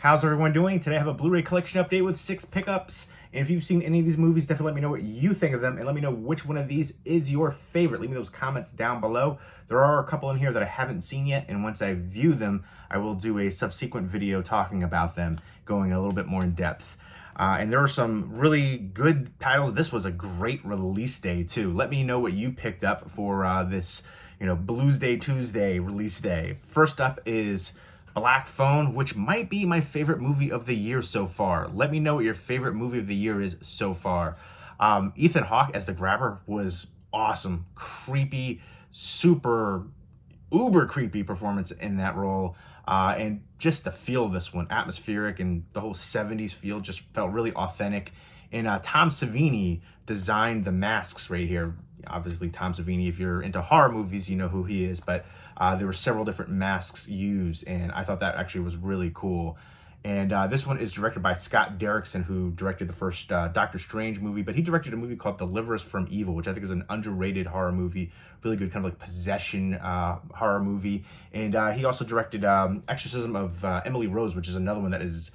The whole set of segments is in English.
How's everyone doing? Today I have a Blu-ray collection update with 6 pickups. And if you've seen any of these movies, definitely let me know what you think of them and let me know which one of these is your favorite. Leave me those comments down below. There are a couple in here that I haven't seen yet, and once I view them, I will do a subsequent video talking about them, going a little bit more in depth. And there are some really good titles. This was a great release day too. Let me know what you picked up for this, Blues Day Tuesday release day. First up is Black Phone, which might be my favorite movie of the year so far. Let me know what your favorite movie of the year is so far. Ethan Hawke as the Grabber was awesome. Creepy, super, uber creepy performance in that role. And just the feel of this one, atmospheric, and the whole 70s feel just felt really authentic. And Tom Savini designed the masks right here. Obviously, Tom Savini, if you're into horror movies, you know who he is, but there were several different masks used, and I thought that actually was really cool. And this one is directed by Scott Derrickson, who directed the first Doctor Strange movie, but he directed a movie called Deliver Us from Evil, which I think is an underrated horror movie, really good kind of like possession horror movie. And he also directed Exorcism of Emily Rose, which is another one that is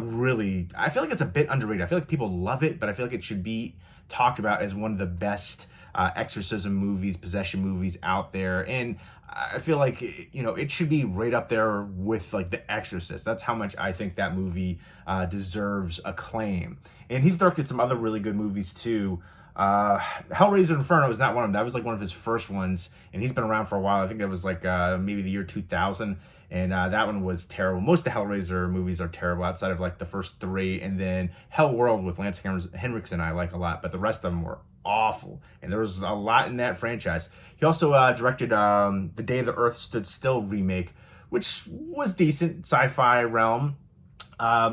really, I feel like it's a bit underrated. I feel like people love it, but I feel like it should be talked about as one of the best exorcism movies, possession movies out there. And I feel like, it should be right up there with like The Exorcist. That's how much I think that movie deserves acclaim. And he's directed some other really good movies too. Hellraiser Inferno is not one of them. That was like one of his first ones, and he's been around for a while. I think that was like maybe the year 2000, and that one was terrible. Most of the Hellraiser movies are terrible outside of like the first 3, and then Hell World with Lance Henriksen I like a lot, but the rest of them were awful, and there was a lot in that franchise. He also directed The Day the Earth Stood Still remake, which was decent, sci-fi realm.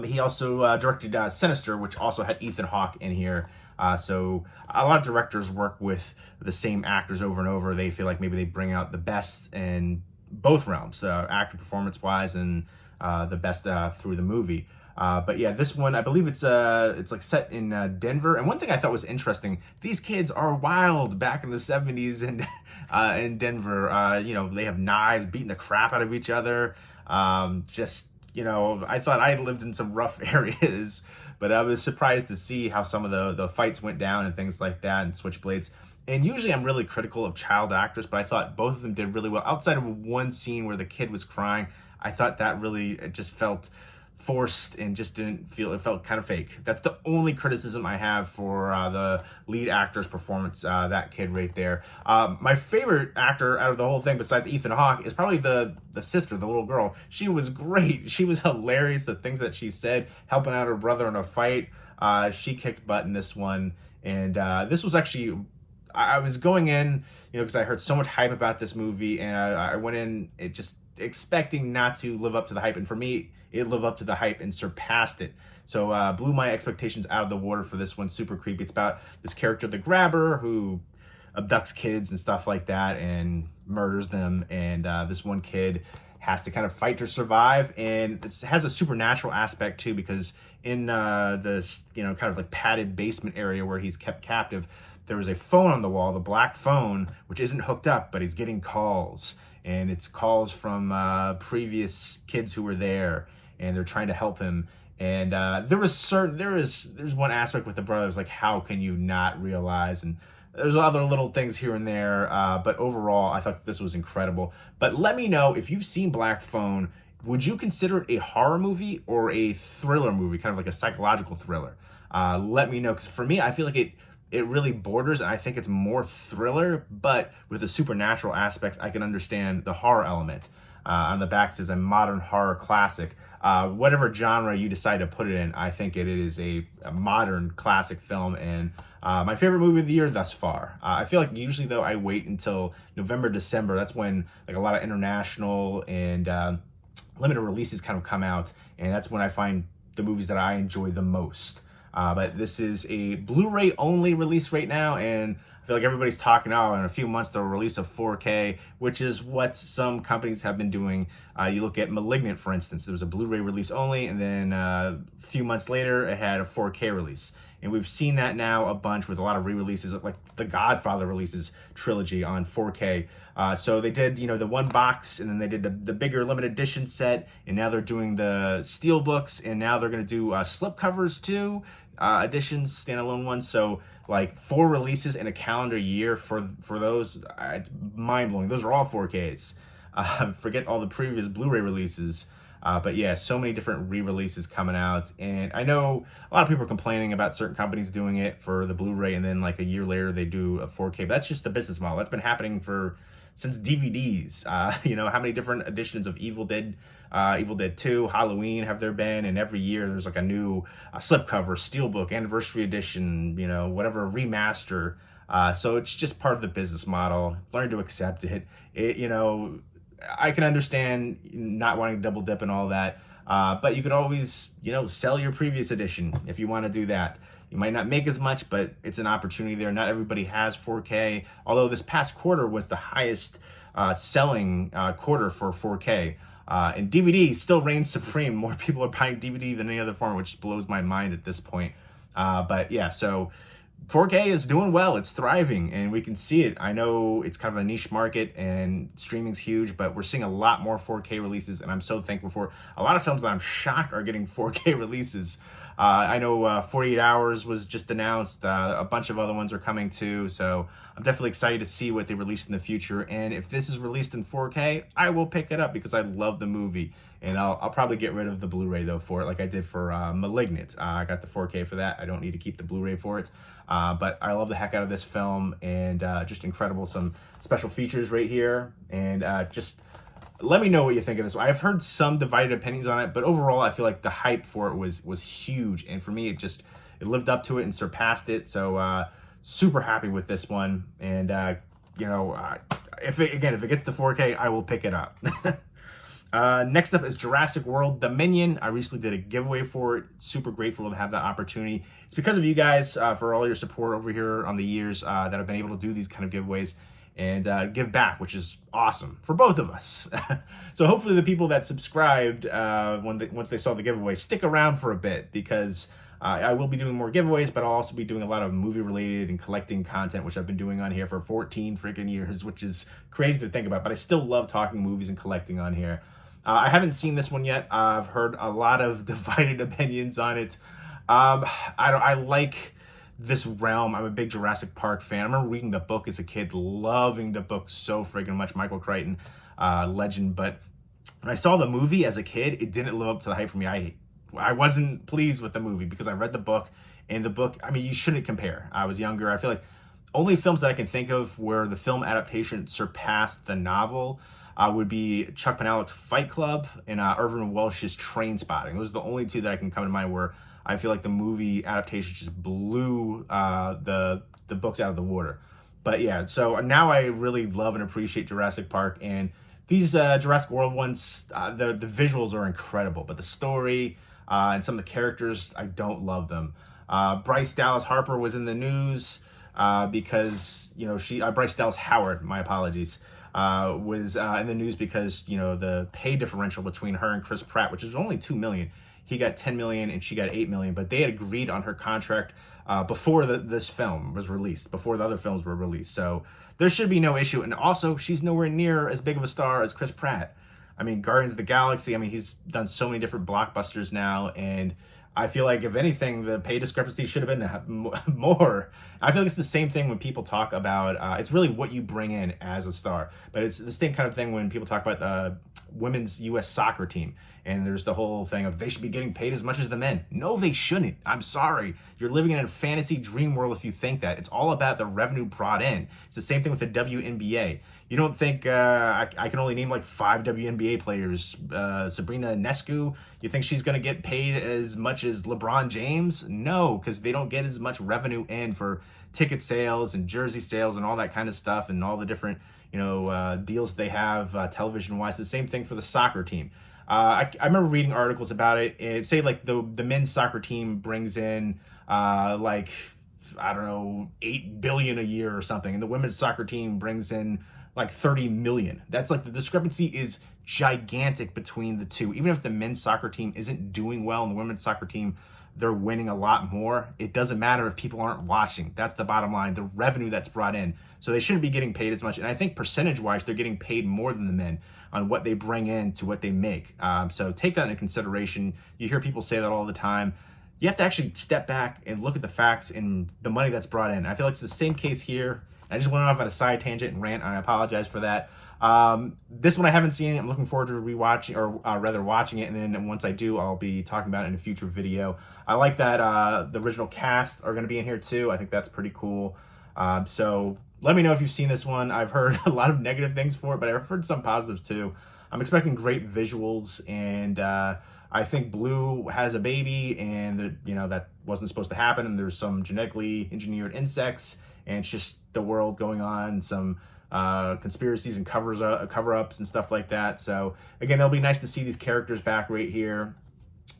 He also directed Sinister, which also had Ethan Hawke in here. So a lot of directors work with the same actors over and over. They feel like maybe they bring out the best in both realms, actor performance-wise and the best through the movie. But yeah, this one, I believe it's like set in Denver. And one thing I thought was interesting, these kids are wild back in the 70s and in Denver. They have knives, beating the crap out of each other. I thought I lived in some rough areas, but I was surprised to see how some of the fights went down and things like that, and switchblades. And usually I'm really critical of child actors, but I thought both of them did really well. Outside of one scene where the kid was crying, I thought that it just felt forced and just didn't feel, it felt kind of fake. That's the only criticism I have for the lead actor's performance, that kid right there. My favorite actor out of the whole thing besides Ethan Hawke is probably the sister, the little girl. She was great. She was hilarious. The things that she said, helping out her brother in a fight, she kicked butt in this one. And this was actually, I was going in, because I heard so much hype about this movie, and I went in just expecting not to live up to the hype, and for me, it lived up to the hype and surpassed it. So blew my expectations out of the water for this one. Super creepy. It's about this character, the Grabber, who abducts kids and stuff like that and murders them, and this one kid has to kind of fight to survive, and it has a supernatural aspect too, because in this kind of like padded basement area where he's kept captive, there was a phone on the wall, the black phone, which isn't hooked up, but he's getting calls, and it's calls from previous kids who were there, and they're trying to help him. And there's one aspect with the brothers, like, how can you not realize? And there's other little things here and there, but overall, I thought this was incredible. But let me know if you've seen Black Phone. Would you consider it a horror movie or a thriller movie, kind of like a psychological thriller? Let me know, because for me, I feel like it really borders, and I think it's more thriller, but with the supernatural aspects, I can understand the horror element. On the back says a modern horror classic. Whatever genre you decide to put it in, I think it is a modern classic film, and my favorite movie of the year thus far. I feel like usually, though, I wait until November, December. That's when like a lot of international and limited releases kind of come out, and that's when I find the movies that I enjoy the most. But this is a Blu-ray only release right now, and feel like everybody's talking, oh, in a few months they'll release a 4K, which is what some companies have been doing. You look at Malignant, for instance. There was a Blu-ray release only, and then a few months later, it had a 4K release. And we've seen that now a bunch with a lot of re-releases, like the Godfather releases trilogy on 4K. So they did, the one box, and then they did the bigger limited edition set, and now they're doing the Steelbooks, and now they're going to do slipcovers too, editions, standalone ones. So like 4 releases in a calendar year for those, it's mind-blowing. Those are all 4Ks. Forget all the previous Blu-ray releases. But yeah, so many different re-releases coming out. And I know a lot of people are complaining about certain companies doing it for the Blu-ray, and then like a year later they do a 4K. But that's just the business model. That's been happening since DVDs. How many different editions of Evil Dead 2, Halloween have there been? And every year there's like a new slipcover, steelbook, anniversary edition, whatever, remaster. So it's just part of the business model. Learn to accept it. I can understand not wanting to double dip and all that, but you could always, sell your previous edition if you want to do that. You might not make as much, but it's an opportunity there. Not everybody has 4K, although this past quarter was the highest selling quarter for 4K. And DVD still reigns supreme. More people are buying DVD than any other form, which blows my mind at this point. But yeah, so 4K is doing well. It's thriving, and we can see it. I know it's kind of a niche market, and streaming's huge, but we're seeing a lot more 4K releases, and I'm so thankful for a lot of films that I'm shocked are getting 4K releases. I know 48 Hours was just announced. A bunch of other ones are coming too, so I'm definitely excited to see what they release in the future. And if this is released in 4K, I will pick it up because I love the movie. And I'll probably get rid of the Blu-ray though for it, like I did for Malignant. I got the 4K for that. I don't need to keep the Blu-ray for it. But I love the heck out of this film, and just incredible. Some special features right here, and just let me know what you think of this. I've heard some divided opinions on it, but overall I feel like the hype for it was huge, and for me it lived up to it and surpassed it. So super happy with this one, and if it gets to 4K, I will pick it up. Next up is Jurassic World Dominion. I recently did a giveaway for it. Super grateful to have that opportunity. It's because of you guys for all your support over here on the years that I've been able to do these kind of giveaways and give back, which is awesome for both of us. So hopefully the people that subscribed once they saw the giveaway stick around for a bit, because I will be doing more giveaways, but I'll also be doing a lot of movie-related and collecting content, which I've been doing on here for 14 freaking years, which is crazy to think about. But I still love talking movies and collecting on here. I haven't seen this one yet. I've heard a lot of divided opinions on it. I like this realm. I'm a big Jurassic Park fan. I remember reading the book as a kid, loving the book so friggin' much. Michael Crichton, legend. But when I saw the movie as a kid, it didn't live up to the hype for me. I wasn't pleased with the movie because I read the book, and the book, you shouldn't compare. I was younger. I feel like only films that I can think of where the film adaptation surpassed the novel would be Chuck Palahniuk's Fight Club and Irvin Welsh's Trainspotting. Those are the only two that I can come to mind where I feel like the movie adaptation just blew the books out of the water. But yeah, so now I really love and appreciate Jurassic Park, and these Jurassic World ones, the visuals are incredible, but the story and some of the characters, I don't love them. Bryce Dallas Harper was in the news because Bryce Dallas Howard, my apologies, was in the news because the pay differential between her and Chris Pratt, which is only $2 million. He got $10 million and she got $8 million, but they had agreed on her contract before this film was released, before the other films were released. So there should be no issue. And also, she's nowhere near as big of a star as Chris Pratt. Guardians of the Galaxy, he's done so many different blockbusters now, and I feel like, if anything, the pay discrepancy should have been more. I feel like it's the same thing when people talk about, it's really what you bring in as a star. But it's the same kind of thing when people talk about the women's U.S. soccer team. And there's the whole thing of they should be getting paid as much as the men. No, they shouldn't. I'm sorry. You're living in a fantasy dream world if you think that. It's all about the revenue brought in. It's the same thing with the WNBA. You don't think I can only name like 5 WNBA players. Sabrina Ionescu, you think she's going to get paid as much as LeBron James? No, because they don't get as much revenue in for ticket sales and jersey sales and all that kind of stuff, and all the different deals they have television-wise. The same thing for the soccer team. I remember reading articles about it. It say like the men's soccer team brings in like I don't know, 8 billion a year or something, and the women's soccer team brings in like 30 million. That's like, the discrepancy is gigantic between the two. Even if the men's soccer team isn't doing well and the women's soccer team, they're winning a lot more, it doesn't matter if people aren't watching. That's the bottom line, the revenue that's brought in. So they shouldn't be getting paid as much. And I think percentage-wise, they're getting paid more than the men on what they bring in to what they make. So take that into consideration. You hear people say that all the time. You have to actually step back and look at the facts and the money that's brought in. I feel like it's the same case here. I just went off on a side tangent and rant, and I apologize for that. This one I haven't seen. I'm looking forward to rewatching, or rather watching it, and then once I do, I'll be talking about it in a future video. I like that the original cast are going to be in here too. I think that's pretty cool. So let me know if you've seen this one. I've heard a lot of negative things for it, but I've heard some positives too. I'm expecting great visuals, and I think Blue has a baby, and that wasn't supposed to happen, and there's some genetically engineered insects, and it's just the world going on, some conspiracies and cover-ups and stuff like that. So again, it'll be nice to see these characters back right here.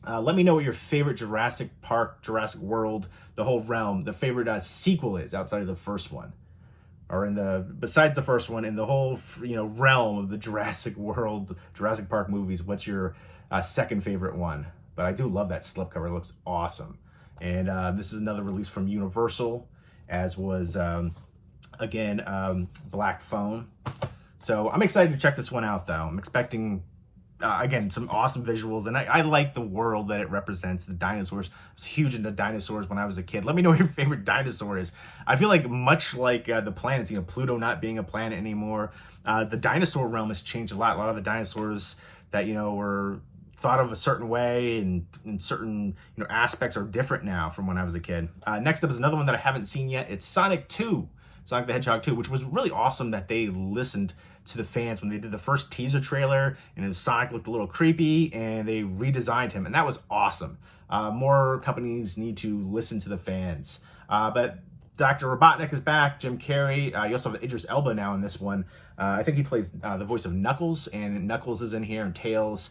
Let me know what your favorite Jurassic Park, Jurassic World, the whole realm, the favorite sequel is outside of the first one, or besides the first one, in the whole realm of the Jurassic World, Jurassic Park movies. What's your second favorite one? But I do love that slipcover. It looks awesome. And this is another release from Universal, as was again Black Phone. So I'm excited to check this one out, though. I'm expecting again some awesome visuals, and I like the world that it represents, the dinosaurs. I was huge into dinosaurs when I was a kid. Let me know what your favorite dinosaur is. I feel like much like the planets, Pluto not being a planet anymore, the dinosaur realm has changed a lot. A lot of the dinosaurs that were thought of a certain way, and certain aspects are different now from when I was a kid. Next up is another one that I haven't seen yet. It's Sonic the Hedgehog 2, which was really awesome that they listened to the fans when they did the first teaser trailer, and Sonic looked a little creepy, and they redesigned him, and that was awesome. More companies need to listen to the fans. But Dr. Robotnik is back, Jim Carrey. You also have Idris Elba now in this one. I think he plays the voice of Knuckles, and Knuckles is in here, and Tails.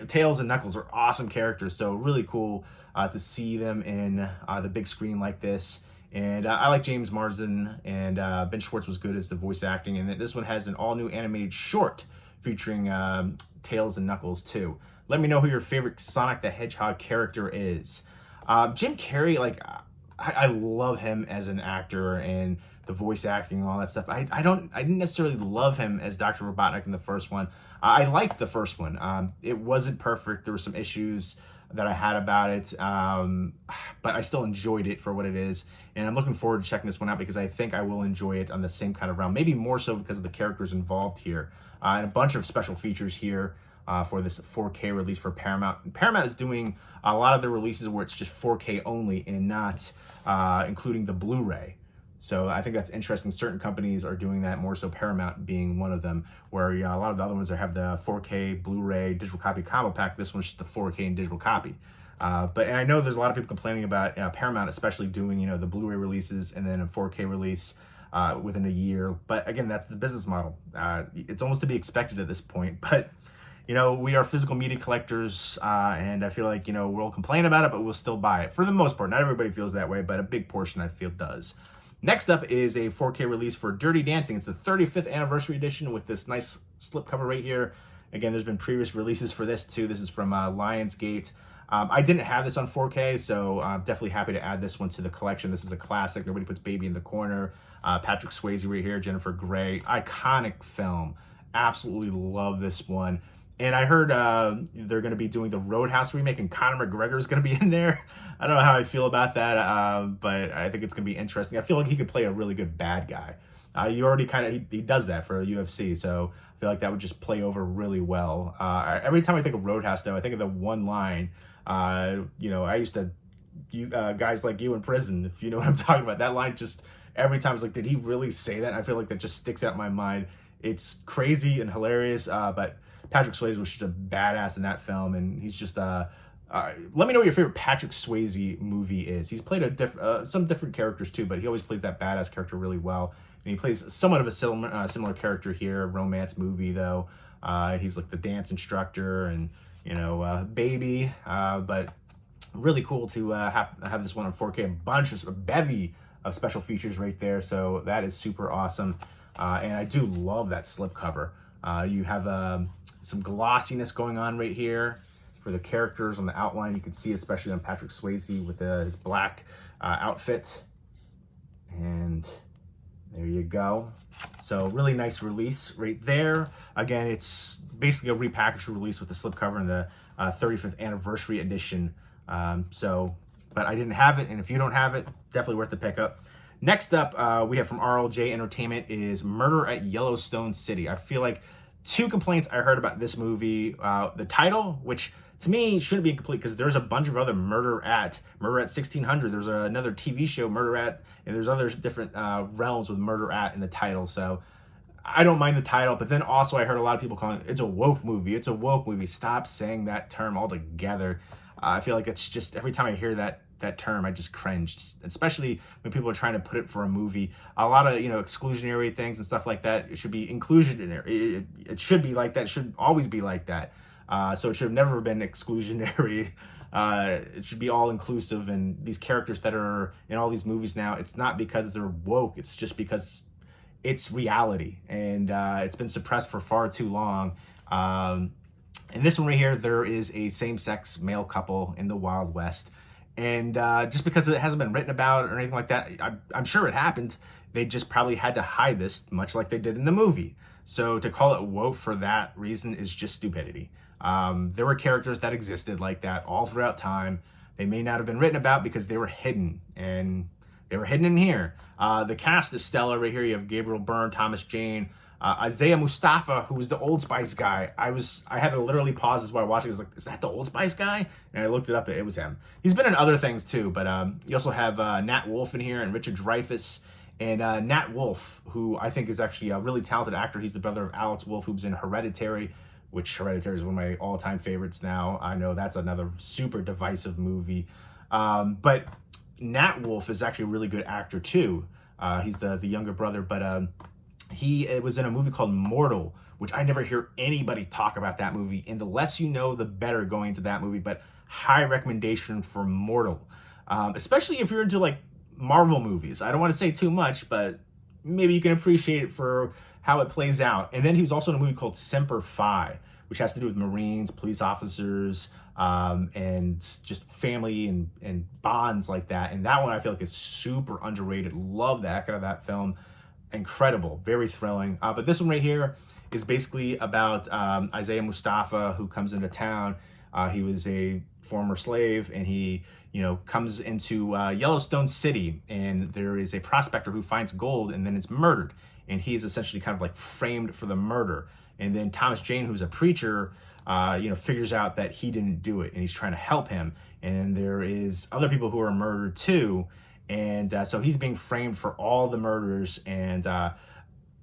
Tails and Knuckles are awesome characters, so really cool to see them in the big screen like this. And I like James Marsden, and Ben Schwartz was good as the voice acting. And this one has an all-new animated short featuring Tails and Knuckles too. Let me know who your favorite Sonic the Hedgehog character is. Jim Carrey, I love him as an actor, and the voice acting and all that stuff. I didn't necessarily love him as Dr. Robotnik in the first one. I liked the first one. It wasn't perfect. There were some issues that I had about it, but I still enjoyed it for what it is, and I'm looking forward to checking this one out because I think I will enjoy it on the same kind of realm, maybe more so because of the characters involved here, and a bunch of special features here for this 4K release for Paramount. Paramount is doing a lot of their releases where it's just 4K only and not including the Blu-ray. So I think that's interesting. Certain companies are doing that, more so Paramount being one of them, where a lot of the other ones have the 4K Blu-ray digital copy combo pack. This one's just the 4K and digital copy. But I know there's a lot of people complaining about Paramount, especially doing the Blu-ray releases and then a 4K release within a year. But again, that's the business model. It's almost to be expected at this point. But we are physical media collectors, and I feel like we'll complain about it, but we'll still buy it for the most part. Not everybody feels that way, but a big portion I feel does. Next up is a 4K release for Dirty Dancing. It's the 35th anniversary edition with this nice slipcover right here. Again, there's been previous releases for this too. This is from Lionsgate. I didn't have this on 4K, so I'm definitely happy to add this one to the collection. This is a classic. Nobody Puts Baby in the Corner. Patrick Swayze right here, Jennifer Grey. Iconic film. Absolutely love this one. And I heard they're going to be doing the Roadhouse remake, and Conor McGregor is going to be in there. I don't know how I feel about that, but I think it's going to be interesting. I feel like he could play a really good bad guy. You already he does that for UFC, so I feel like that would just play over really well. Every time I think of Roadhouse, though, I think of the one line. I used to, guys like you in prison, if you know what I'm talking about. That line just, every time, it's like, did he really say that? I feel like that just sticks out in my mind. It's crazy and hilarious, but Patrick Swayze was just a badass in that film, and he's just let me know what your favorite Patrick Swayze movie is. He's played some different characters too, but he always plays that badass character really well, and he plays somewhat of a similar character here. Romance movie though. He's like the dance instructor and Baby, but really cool to have this one on 4K. A bevy of special features right there. So that is super awesome. And I do love that slipcover. You have some glossiness going on right here for the characters on the outline. You can see, especially on Patrick Swayze with his black outfit. And there you go. So really nice release right there. Again, it's basically a repackaged release with the slipcover and the 35th anniversary edition. But I didn't have it, and if you don't have it, definitely worth the pickup. Next up, we have from RLJ Entertainment is Murder at Yellowstone City. I feel like two complaints I heard about this movie. The title, which to me shouldn't be incomplete because there's a bunch of other Murder at 1600. There's another TV show, Murder at, and there's other different realms with Murder at in the title. So I don't mind the title, but then also I heard a lot of people calling it, it's a woke movie. It's a woke movie. Stop saying that term altogether. I feel like it's just, every time I hear that term, I just cringe, especially when people are trying to put it for a movie. A lot of, exclusionary things and stuff like that, it should be inclusionary. It should be like that. It should always be like that. So it should have never been exclusionary. It should be all inclusive. And these characters that are in all these movies now, it's not because they're woke. It's just because it's reality. And it's been suppressed for far too long. In this one right here, there is a same-sex male couple in the Wild West. And just because it hasn't been written about or anything like that, I'm sure it happened. They just probably had to hide this, much like they did in the movie. So to call it woke for that reason is just stupidity. There were characters that existed like that all throughout time. They may not have been written about because they were hidden, and they were hidden in here. The cast is stellar right here. You have Gabriel Byrne, Thomas Jane, Isaiah Mustafa, who was the Old Spice guy. I had to literally pause this while watching. I was like, is that the Old Spice guy? And I looked it up. It was him. He's been in other things too, but you also have Nat Wolff in here and Richard Dreyfuss. And Nat Wolff, who I think is actually a really talented actor. He's the brother of Alex Wolff, who's in Hereditary, which Hereditary is one of my all-time favorites now. I know that's another super divisive movie. But Nat Wolff is actually a really good actor too. He's the younger brother, but he was in a movie called Mortal, which I never hear anybody talk about that movie. And the less you know, the better going into that movie. But high recommendation for Mortal, especially if you're into like Marvel movies. I don't want to say too much, but maybe you can appreciate it for how it plays out. And then he was also in a movie called Semper Fi, which has to do with Marines, police officers, and just family and bonds like that. And that one I feel like is super underrated. Love the heck out of that film. Incredible, very thrilling. But this one right here is basically about Isaiah Mustafa, who comes into town. He was a former slave, and he comes into Yellowstone City, and there is a prospector who finds gold and then it's murdered, and he's essentially kind of like framed for the murder. And then Thomas Jane, who's a preacher, figures out that he didn't do it, and he's trying to help him. And there is other people who are murdered too. And so he's being framed for all the murders, and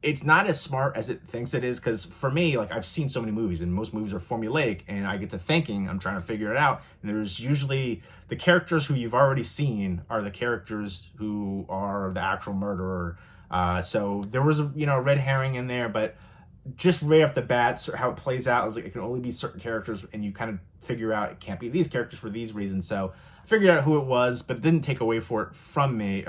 it's not as smart as it thinks it is, because for me, like, I've seen so many movies, and most movies are formulaic, and I get to thinking, I'm trying to figure it out, and there's usually the characters who you've already seen are the characters who are the actual murderer. So there was a red herring in there, but just right off the bat, how it plays out, I was like, it can only be certain characters, and you kind of figure out it can't be these characters for these reasons. So I figured out who it was, but it didn't take away for me.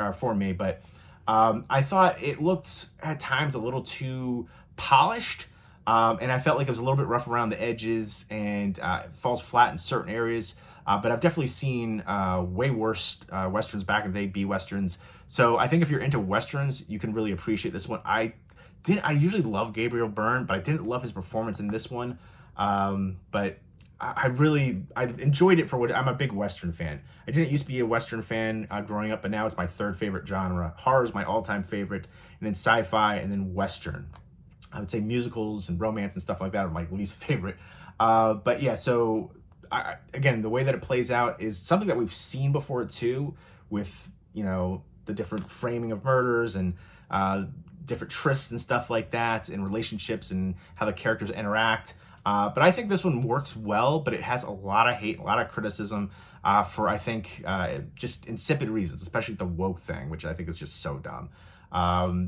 But I thought it looked at times a little too polished, and I felt like it was a little bit rough around the edges, and it falls flat in certain areas. But I've definitely seen way worse Westerns back in the day, B-Westerns. So I think if you're into Westerns, you can really appreciate this one. I usually love Gabriel Byrne, but I didn't love his performance in this one. But I enjoyed it for what, I'm a big Western fan. I didn't used to be a Western fan growing up, but now it's my third favorite genre. Horror is my all-time favorite, and then sci-fi, and then Western. I would say musicals and romance and stuff like that are my least favorite. But yeah, so again, the way that it plays out is something that we've seen before too, with, the different framing of murders and different trysts and stuff like that, and relationships and how the characters interact. But I think this one works well, but it has a lot of hate, a lot of criticism for, I think, just insipid reasons, especially the woke thing, which I think is just so dumb.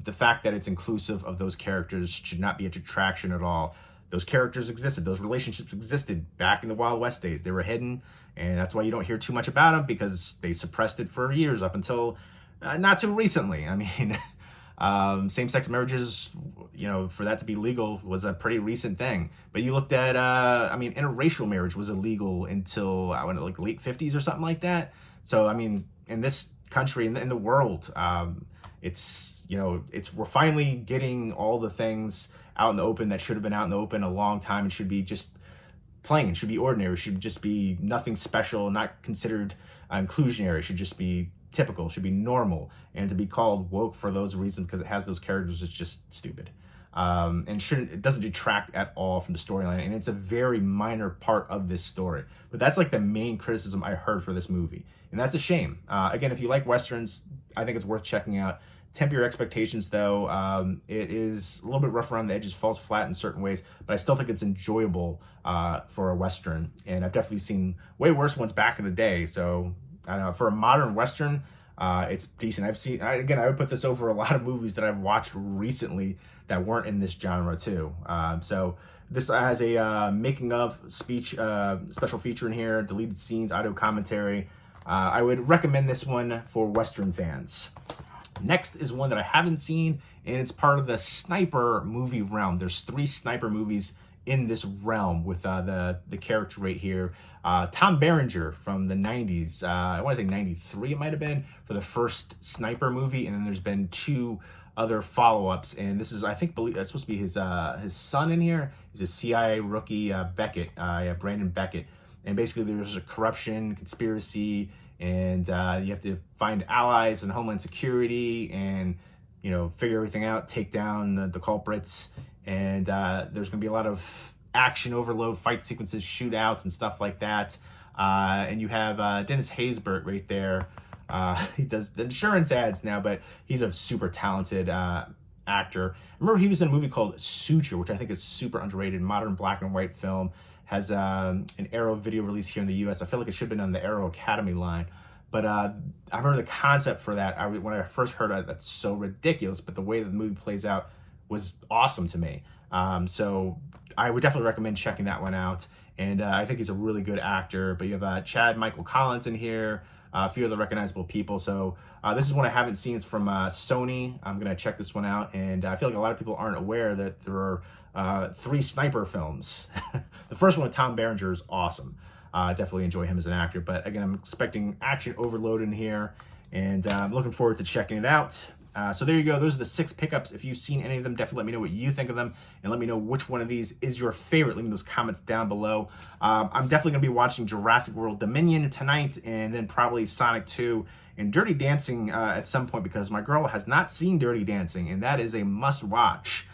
The fact that it's inclusive of those characters should not be a detraction at all. those characters existed, those relationships existed back in the Wild West days. They were hidden, and that's why you don't hear too much about them, because they suppressed it for years up until not too recently. I mean, same-sex marriages, you know, for that to be legal was a pretty recent thing. But you looked at, I mean, interracial marriage was illegal until, I went like late 50s or something like that. So, I mean, in this country, in the world, it's, you know, we're finally getting all the things out in the open that should have been out in the open a long time, and should be just plain, should be ordinary, should just be nothing special, not considered inclusionary, should just be typical, should be normal. And to be called woke for those reasons, because it has those characters, is just stupid. And it doesn't detract at all from the storyline, and it's a very minor part of this story. But that's like the main criticism I heard for this movie, and that's a shame. Again, if you like Westerns, I think it's worth checking out. Temper your expectations, though. It is a little bit rough around the edges, falls flat in certain ways, but I still think it's enjoyable for a Western. And I've definitely seen way worse ones back in the day. So, I don't know, for a modern Western, it's decent. Again, I would put this over a lot of movies that I've watched recently that weren't in this genre, too. So, this has a making of speech special feature in here, deleted scenes, audio commentary. I would recommend this one for Western fans. Next is one that I haven't seen, and it's part of the sniper movie realm. There's 3 sniper movies in this realm with the character right here. Tom Berenger from the 90s. I want to say 93 it might have been, for the first sniper movie, and then there's been 2 other follow-ups, and this is, I think, it's supposed to be his son in here. He's a CIA rookie, Beckett, Brandon Beckett. And basically there's a corruption, conspiracy, and you have to find allies and Homeland Security, and, you know, figure everything out, take down the culprits. And there's going to be a lot of action overload, fight sequences, shootouts, and stuff like that. And you have Dennis Haysbert right there. He does the insurance ads now, but he's a super talented actor. I remember he was in a movie called Suture, which I think is super underrated, modern black and white film. Has an Arrow video release here in the U.S. I feel like it should have been on the Arrow Academy line. But I remember the concept for that. When I first heard it, that's so ridiculous. But the way that the movie plays out was awesome to me. So I would definitely recommend checking that one out. And I think he's a really good actor. But you have Chad Michael Collins in here, a few other recognizable people. So this is one I haven't seen. It's from Sony. I'm going to check this one out. And I feel like a lot of people aren't aware that there are 3 sniper films. The first one with Tom Berenger is awesome. Definitely enjoy him as an actor. But again, I'm expecting action overload in here, and I'm looking forward to checking it out. So there you go. Those are the 6 pickups. If you've seen any of them, definitely let me know what you think of them, and let me know which one of these is your favorite. Leave me those comments down below. I'm definitely going to be watching Jurassic World Dominion tonight, and then probably Sonic 2 and Dirty Dancing at some point, because my girl has not seen Dirty Dancing, and that is a must-watch.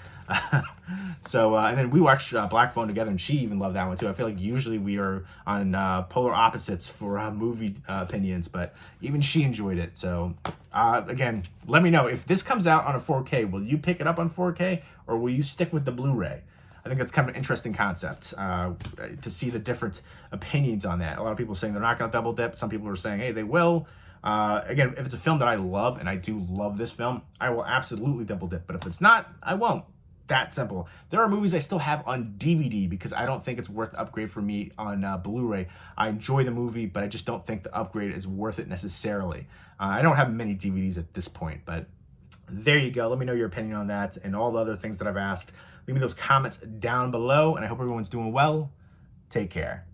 So, and then we watched Black Phone together, and she even loved that one too. I feel like usually we are on polar opposites for movie opinions, but even she enjoyed it. So, again, let me know if this comes out on a 4K. Will you pick it up on 4K, or will you stick with the Blu-ray? I think that's kind of an interesting concept to see the different opinions on that. A lot of people are saying they're not going to double dip. Some people are saying, hey, they will. Again, if it's a film that I love, and I do love this film, I will absolutely double dip. But if it's not, I won't. That simple. There are movies I still have on DVD because I don't think it's worth the upgrade for me on Blu-ray. I enjoy the movie, but I just don't think the upgrade is worth it necessarily. I don't have many DVDs at this point, but there you go. Let me know your opinion on that and all the other things that I've asked. Leave me those comments down below, and I hope everyone's doing well. Take care.